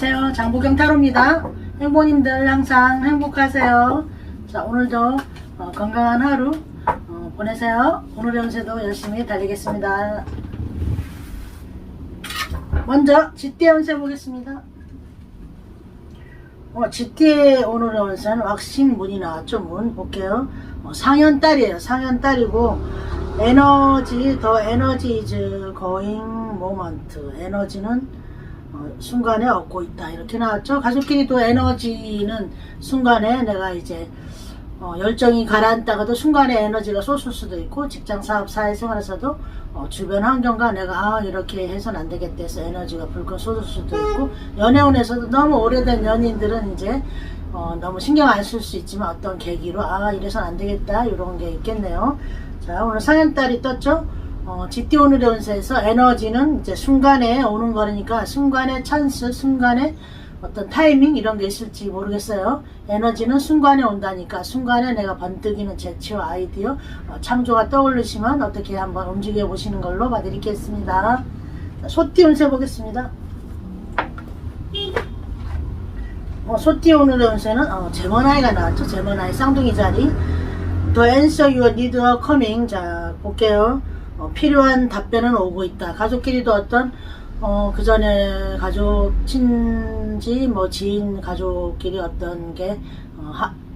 안녕하세요. 장보경 타로입니다. 행보님들 항상 행복하세요. 자, 오늘도 건강한 하루 보내세요. 오늘의 운세도 열심히 달리겠습니다. 먼저 쥐띠의 운세 보겠습니다. 쥐띠의 오늘의 운세는 왁싱 문이 나왔죠. 문 볼게요. 상현달이에요. 상현달이고 에너지, 더 에너지 is going moment. 에너지는 순간에 얻고 있다 이렇게 나왔죠. 가족끼리도 에너지는 순간에 내가 이제 열정이 가라앉다가도 순간에 에너지가 솟을 수도 있고, 직장 사업 사회생활에서도 주변 환경과 내가 이렇게 해서는 안 되겠다 해서 에너지가 불끈 솟을 수도 있고, 연애운에서도 너무 오래된 연인들은 이제 너무 신경 안 쓸 수 있지만 어떤 계기로 이래서는 안 되겠다 이런 게 있겠네요. 자, 오늘 상현달이 떴죠. 쥐띠 오늘의 운세에서 에너지는 이제 순간에 오는 거니까 순간의 찬스, 순간의 어떤 타이밍 이런 게 있을지 모르겠어요. 에너지는 순간에 온다니까 순간에 내가 번뜩이는 재치와 아이디어, 창조가 떠오르시면 어떻게 한번 움직여 보시는 걸로 봐드리겠습니다. 소띠 운세 보겠습니다. 소띠 오늘의 운세는 제머나이가 나왔죠. 제머나이 쌍둥이 자리. The answer you need are coming. 자, 볼게요. 필요한 답변은 오고 있다. 가족끼리도 어떤 그 전에 가족 친지 지인 가족끼리 어떤 게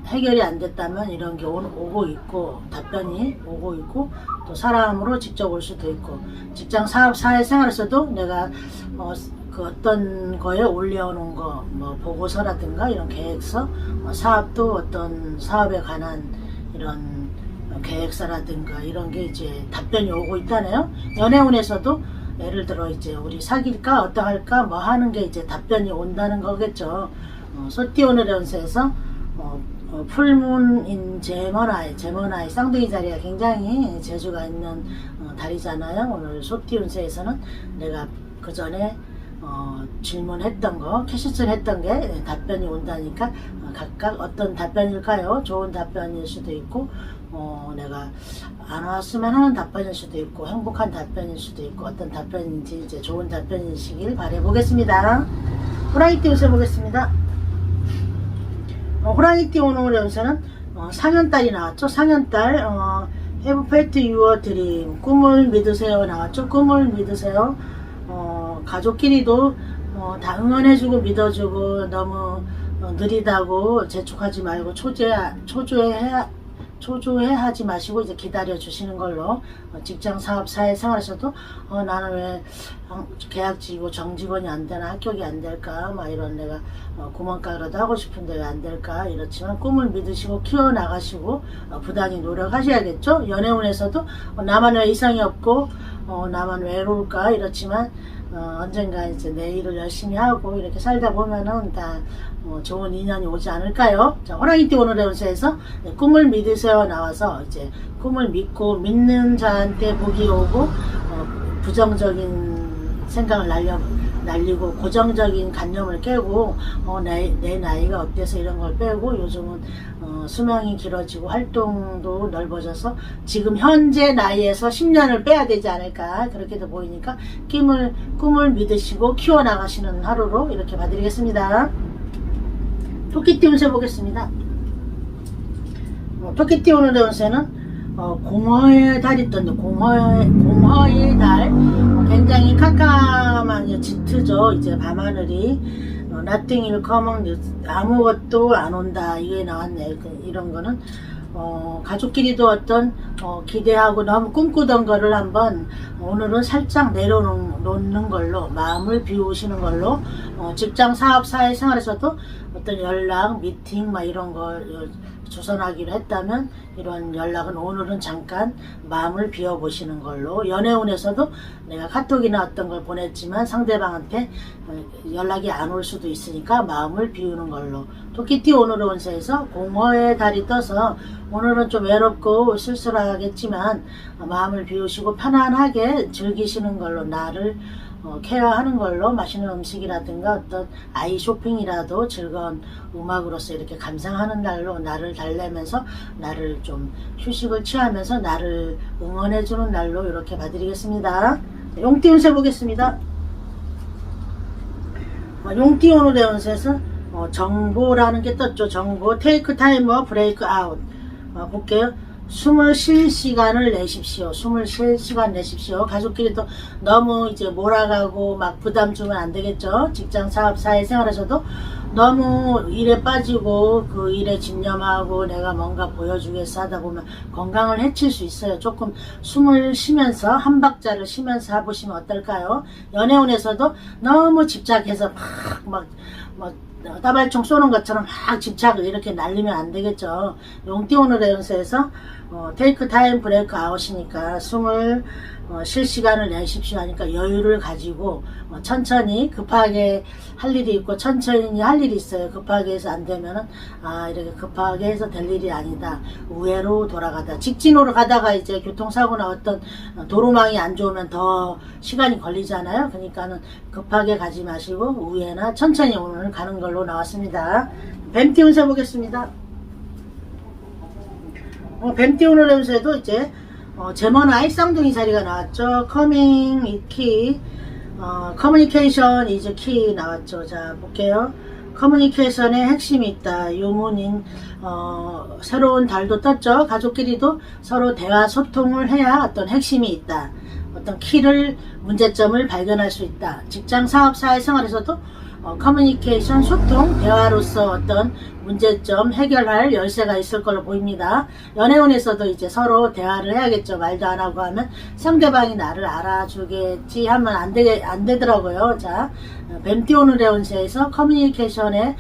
해결이 안 됐다면 이런 게 오고 있고, 답변이 오고 있고, 또 사람으로 직접 올 수도 있고, 직장 사업 사회생활에서도 내가 그 어떤 거에 올려오는 거 보고서라든가 이런 계획서, 사업도 어떤 사업에 관한 이런 계획서라든가 이런 게 이제 답변이 오고 있다네요. 연애운에서도 예를 들어 이제 우리 사귈까 어떡할까 하는 게 이제 답변이 온다는 거겠죠. 소띠 오늘의 운세에서 풀문인 제머나이 쌍둥이 자리가 굉장히 재주가 있는 달이잖아요. 오늘 소띠 운세에서는 내가 그 전에 질문했던 거, 캐시슨 했던 게 답변이 온다니까 각각 어떤 답변일까요? 좋은 답변일 수도 있고, 내가 안 왔으면 하는 답변일 수도 있고, 행복한 답변일 수도 있고, 어떤 답변인지 이제 좋은 답변이시길 바라보겠습니다. 호랑이띠 운세 보겠습니다. 호랑이띠 오늘의 운세는 상현달이 나왔죠. 상현달, Have faith your dream. 꿈을 믿으세요 나왔죠. 꿈을 믿으세요. 가족끼리도 다 응원해주고 믿어주고, 너무 느리다고 재촉하지 말고 초조해하지 마시고 이제 기다려주시는 걸로, 직장 사업 사회생활에서도 나는 왜 계약직이고 정직원이 안 되나, 합격이 안 될까, 이런 내가 구멍가게라도 하고 싶은데 왜 안 될까, 이렇지만 꿈을 믿으시고 키워나가시고 부단히 노력하셔야겠죠. 연애운에서도 나만 왜 이상이 없고 나만 외로울까, 이렇지만 언젠가 이제 내 일을 열심히 하고 이렇게 살다 보면은 다 좋은 인연이 오지 않을까요? 자, 호랑이띠 오늘의 운세에서 꿈을 믿으세요 나와서 이제 꿈을 믿고 믿는 자한테 복이 오고, 부정적인 생각을 날리고 고정적인 관념을 깨고, 내 나이가 어때서 이런 걸 빼고, 요즘은 수명이 길어지고 활동도 넓어져서 지금 현재 나이에서 10년을 빼야 되지 않을까, 그렇게도 보이니까 꿈을 믿으시고 키워나가시는 하루로 이렇게 봐드리겠습니다. 토끼띠 운세 보겠습니다. 토끼띠 오늘의 운세는 공허의 달이 떴는데, 공허의 달, 굉장히 캄캄한 짙죠. 이제 밤하늘이 nothing will come, 아무것도 안 온다 이게 나왔네. 이런 거는 가족끼리도 어떤 기대하고 너무 꿈꾸던 거를 한번 오늘은 살짝 내려놓는 걸로, 마음을 비우시는 걸로, 직장 사업 사회생활에서도 어떤 연락 미팅 이런 걸 조선하기로 했다면 이런 연락은 오늘은 잠깐 마음을 비워보시는 걸로, 연애운에서도 내가 카톡이나 어떤 걸 보냈지만 상대방한테 연락이 안 올 수도 있으니까 마음을 비우는 걸로. 토끼띠 오늘의 운세에서 공허의 달이 떠서 오늘은 좀 외롭고 쓸쓸하겠지만 마음을 비우시고 편안하게 즐기시는 걸로, 나를 케어하는 걸로, 맛있는 음식이라든가 어떤 아이 쇼핑이라도 즐거운 음악으로서 이렇게 감상하는 날로, 나를 달래면서 나를 좀 휴식을 취하면서 나를 응원해주는 날로 이렇게 봐드리겠습니다. 용띠 운세 보겠습니다. 용띠 오늘의 운세에서 정보라는 게 떴죠. 정보. 테이크 타이머 브레이크 아웃. 볼게요. 숨을 쉴 시간을 내십시오. 숨을 쉴 시간 내십시오. 가족끼리도 너무 이제 몰아가고 막 부담 주면 안 되겠죠. 직장, 사업, 사회생활에서도 너무 일에 빠지고 그 일에 집념하고 내가 뭔가 보여주겠어 하다 보면 건강을 해칠 수 있어요. 조금 숨을 쉬면서 한 박자를 쉬면서 해보시면 어떨까요? 연애운에서도 너무 집착해서 막 따발총 쏘는 것처럼 막 집착을 이렇게 날리면 안 되겠죠. 용띠 오늘의 운세에서 테이크 타임 브레이크 아웃이니까 숨을 쉴 시간을 내십시오 하니까 여유를 가지고 천천히, 급하게 할 일이 있고 천천히 할 일이 있어요. 급하게 해서 안 되면은 이렇게 급하게 해서 될 일이 아니다. 우회로 돌아가다, 직진으로 가다가 이제 교통사고나 어떤 도로망이 안 좋으면 더 시간이 걸리잖아요. 그러니까는 급하게 가지 마시고 우회나 천천히 오늘 가는 걸로 나왔습니다. 뱀띠 운세 보겠습니다. 뱀띠 오늘 운세도 이제 제머나이 쌍둥이 자리가 나왔죠. 커밍 이 키, 커뮤니케이션 이즈 키 나왔죠. 자, 볼게요. 커뮤니케이션에 핵심이 있다. 유문인 새로운 달도 떴죠. 가족끼리도 서로 대화 소통을 해야 어떤 핵심이 있다. 어떤 키를, 문제점을 발견할 수 있다. 직장, 사업, 사회생활에서도 커뮤니케이션, 소통, 대화로서 어떤 문제점 해결할 열쇠가 있을 걸로 보입니다. 연애운에서도 이제 서로 대화를 해야겠죠. 말도 안 하고 하면 상대방이 나를 알아주겠지 하면 안 되더라고요. 자, 뱀띠 오늘의 운세에서 커뮤니케이션에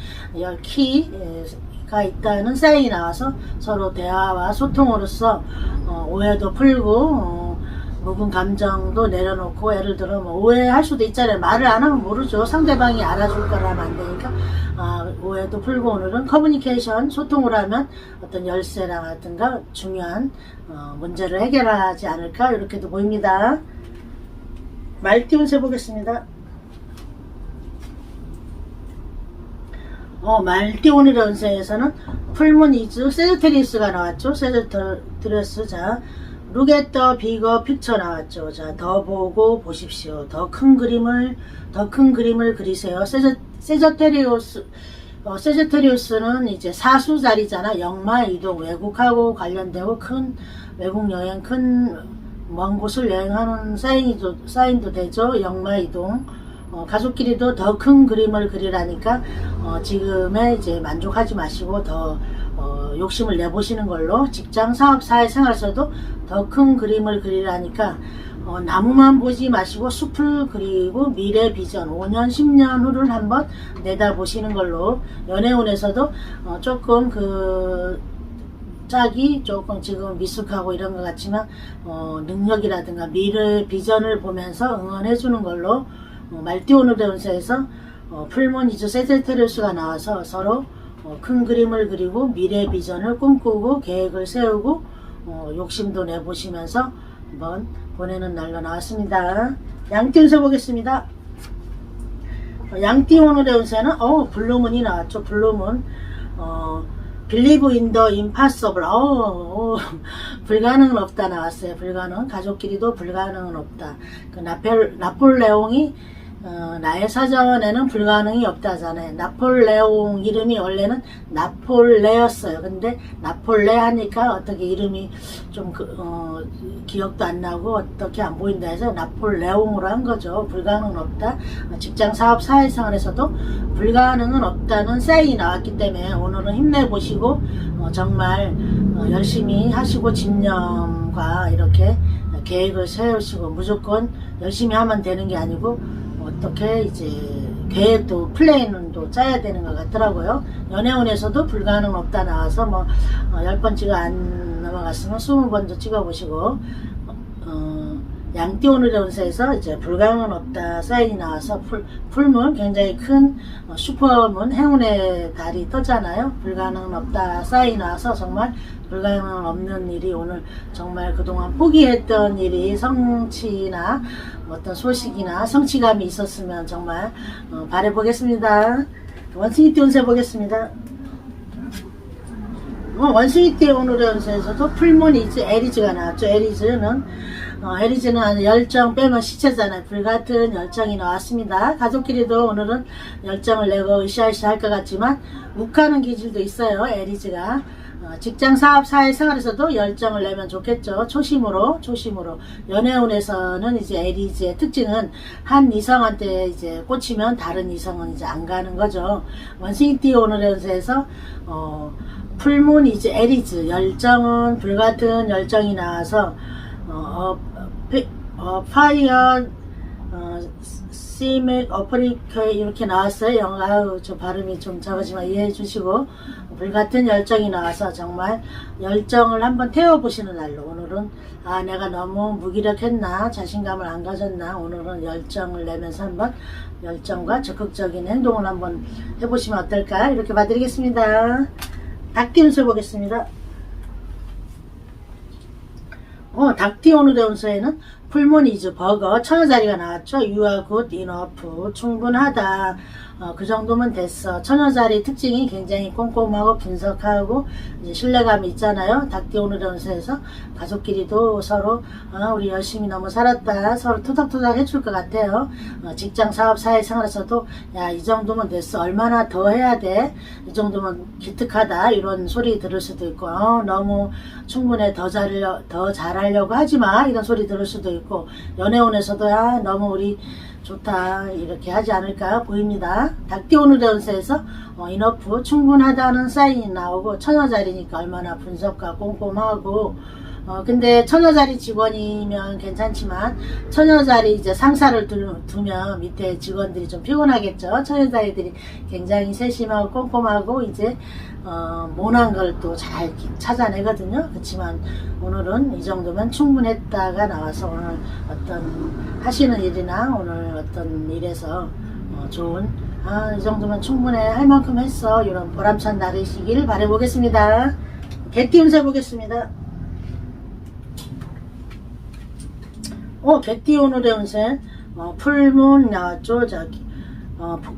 키가 있다는 사인이 나와서 서로 대화와 소통으로써 오해도 풀고 묵은 감정도 내려놓고, 예를 들어 오해할 수도 있잖아요. 말을 안 하면 모르죠. 상대방이 알아줄 거라면 안 되니까 오해도 풀고, 오늘은 커뮤니케이션, 소통을 하면 어떤 열쇠라든가 중요한 문제를 해결하지 않을까 이렇게도 보입니다. 말띠 운세 보겠습니다. 말띠 오늘의 운세에서는 풀문 이즈 세저테리우스가 나왔죠. 세저테리우스. 자, Look at the bigger picture 나왔죠. 자, 더 보고 보십시오. 더 큰 그림을 그리세요. 세저테리우스는 이제 사수 자리잖아. 역마 이동, 외국하고 관련되고 외국 여행, 먼 곳을 여행하는 사인도 되죠. 역마 이동. 가족끼리도 더 큰 그림을 그리라니까 지금에 이제 만족하지 마시고 더 욕심을 내보시는 걸로. 직장, 사업, 사회생활에서도 더 큰 그림을 그리라니까 나무만 보지 마시고 숲을 그리고 미래 비전 5년 10년 후를 한번 내다보시는 걸로. 연애운에서도 조금 짝이 조금 지금 미숙하고 이런 것 같지만 능력이라든가 미래 비전을 보면서 응원해 주는 걸로. 말띠 오늘의 운세에서 풀문 이즈 세제테리우스가 나와서 서로 큰 그림을 그리고 미래 비전을 꿈꾸고 계획을 세우고 욕심도 내보시면서 한번 보내는 날로 나왔습니다. 양띠 운세 보겠습니다. 양띠 오늘의 운세는 블루문이 나왔죠. 블루문. Believe in the impossible. 불가능은 없다 나왔어요. 불가능. 가족끼리도 불가능은 없다. 그 나폴레옹이 나의 사전에는 불가능이 없다잖아요. 나폴레옹 이름이 원래는 나폴레였어요. 근데 나폴레 하니까 어떻게 이름이 좀 기억도 안 나고 어떻게 안 보인다 해서 나폴레옹으로 한 거죠. 불가능은 없다. 직장, 사업, 사회생활에서도 불가능은 없다는 사인이 나왔기 때문에 오늘은 힘내보시고 정말 열심히 하시고 집념과 이렇게 계획을 세우시고, 무조건 열심히 하면 되는 게 아니고 어떻게 이제 계획도 플랜도 짜야 되는 것 같더라고요. 연애운에서도 불가능 없다 나와서 10번 찍어 안 넘어갔으면 20번도 찍어보시고, 양띠 오늘의 운세에서 이제 불가능은 없다 사인이 나와서 풀문, 굉장히 큰 슈퍼문, 행운의 달이 떴잖아요. 불가능은 없다 사인이 나와서 정말 불가능은 없는 일이, 오늘 정말 그동안 포기했던 일이 성취나 어떤 소식이나 성취감이 있었으면 정말 바라보겠습니다. 원숭이띠 운세 보겠습니다. 원숭이띠 오늘의 운세에서도 풀문 이즈 에리즈가 나왔죠. 에리즈는 에리즈는 열정 빼면 시체잖아요. 불같은 열정이 나왔습니다. 가족끼리도 오늘은 열정을 내고 으쌰으쌰 할 것 같지만 욱하는 기질도 있어요. 에리즈가 직장, 사업, 사회생활에서도 열정을 내면 좋겠죠. 초심으로 연애운에서는 이제 에리즈의 특징은 한 이성한테 이제 꽂히면 다른 이성은 이제 안 가는 거죠. 원싱티 오늘의 운세에서 풀문 이제 에리즈 열정은 불같은 열정이 나와서 파이어 시맥 어프리카 이렇게 나왔어요. 아유, 저 발음이 좀 작지만 이해해 주시고 불같은 열정이 나와서 정말 열정을 한번 태워보시는 날로 오늘은 내가 너무 무기력했나 자신감을 안 가졌나 오늘은 열정을 내면서 한번 열정과 적극적인 행동을 한번 해보시면 어떨까 이렇게 봐드리겠습니다. 닭띠 운세 보겠습니다. 닭띠 오늘의 운세에는 풀문이즈 버거 처녀자리가 나왔죠. You are good enough 충분하다. 그 정도면 됐어. 처녀자리 특징이 굉장히 꼼꼼하고 분석하고 이제 신뢰감이 있잖아요. 닭띠 오늘의 운세에서 가족끼리도 서로 우리 열심히 너무 살았다 서로 투닥투닥 해줄 것 같아요. 직장 사업 사회생활에서도 야 이 정도면 됐어 얼마나 더 해야 돼 이 정도면 기특하다 이런 소리 들을 수도 있고 너무 충분해 더 잘하려고 하지마 이런 소리 들을 수도 있고 연애운에서도 야 너무 우리 좋다 이렇게 하지 않을까 보입니다. 닭띠 오늘의 운세에서 이너프 충분하다는 사인이 나오고 처녀자리니까 얼마나 분석과 꼼꼼하고 근데 처녀자리 직원이면 괜찮지만 처녀자리 이제 상사를 두면 밑에 직원들이 좀 피곤하겠죠. 처녀자리들이 굉장히 세심하고 꼼꼼하고 이제 모난 걸 또 잘 찾아내거든요. 그렇지만 오늘은 이 정도면 충분했다가 나와서 오늘 어떤 하시는 일이나 오늘 어떤 일에서 좋은 이 정도면 충분해 할 만큼 했어 이런 보람찬 날이시길 바라보겠습니다. 개띠 운세 보겠습니다. 개띠 오늘의 운세 풀문 나왔죠. 저기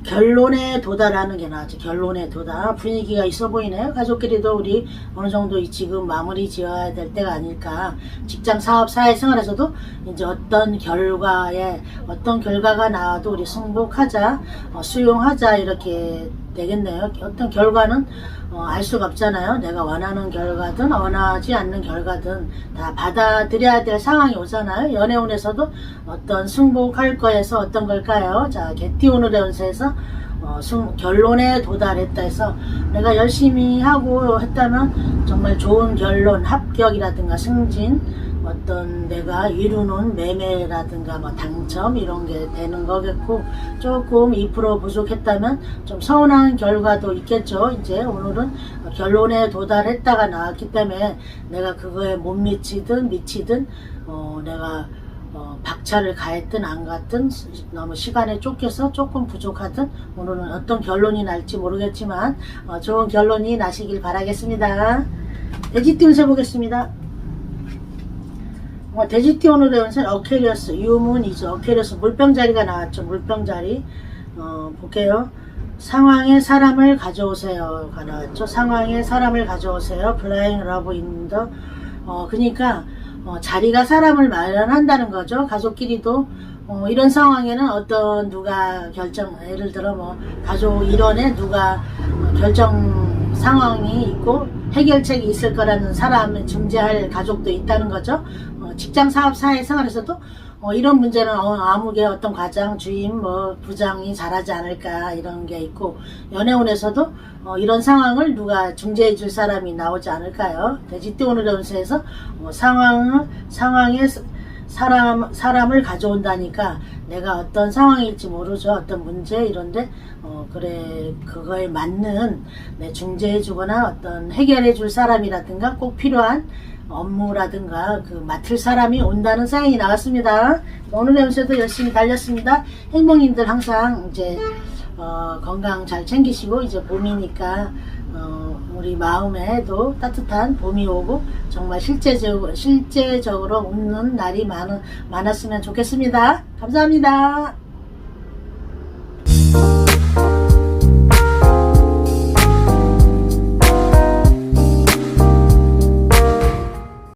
결론에 도달하는 게 나왔죠. 결론에 도달 분위기가 있어 보이네요. 가족끼리도 우리 어느 정도 지금 마무리 지어야 될 때가 아닐까. 직장 사업 사회생활에서도 이제 어떤 결과가 나와도 우리 승복하자 수용하자 이렇게 되겠네요. 어떤 결과는 알 수가 없잖아요. 내가 원하는 결과든 원하지 않는 결과든 다 받아들여야 될 상황이 오잖아요. 연애운에서도 어떤 승복할 거에서 어떤 걸까요? 자, 개띠 오늘의 운세에서 결론에 도달했다 해서 내가 열심히 하고 했다면 정말 좋은 결론, 합격이라든가 승진, 어떤 내가 이루는 매매라든가 뭐 당첨 이런 게 되는 거겠고 조금 2% 부족했다면 좀 서운한 결과도 있겠죠. 이제 오늘은 결론에 도달했다가 나왔기 때문에 내가 그거에 못 미치든 내가 박차를 가했든 안 갔든 너무 시간에 쫓겨서 조금 부족하든 오늘은 어떤 결론이 날지 모르겠지만 좋은 결론이 나시길 바라겠습니다. 돼지띠 운세 보겠습니다. 돼지띠 오늘의 운세는 어케리어스 유문이죠. 어케리어스 물병자리가 나왔죠. 물병자리 볼게요. 상황에 사람을 가져오세요가 나왔죠. 상황에 사람을 가져오세요. 블라잉 러브 인더 그러니까 자리가 사람을 마련한다는 거죠. 가족끼리도 이런 상황에는 어떤 누가 예를 들어 뭐 가족 일원에 누가 결정 상황이 있고 해결책이 있을 거라는 사람을 중재할 가족도 있다는 거죠. 직장 사업 사회생활에서도 이런 문제는 아무개 어떤 과장 주임 부장이 잘하지 않을까 이런 게 있고 연애운에서도 이런 상황을 누가 중재해 줄 사람이 나오지 않을까요? 돼지띠 오늘의 운세에서 상황에 사람을 가져온다니까 내가 어떤 상황일지 모르죠. 어떤 문제 이런데 그래 그거에 맞는 중재해 주거나 어떤 해결해 줄 사람이라든가 꼭 필요한 업무라든가 맡을 사람이 온다는 사인이 나왔습니다. 오늘의 운세도 열심히 달렸습니다. 행복님들 항상 이제 건강 잘 챙기시고 이제 봄이니까 우리 마음에도 따뜻한 봄이 오고 정말 실제적으로 웃는 날이 많았으면 좋겠습니다. 감사합니다.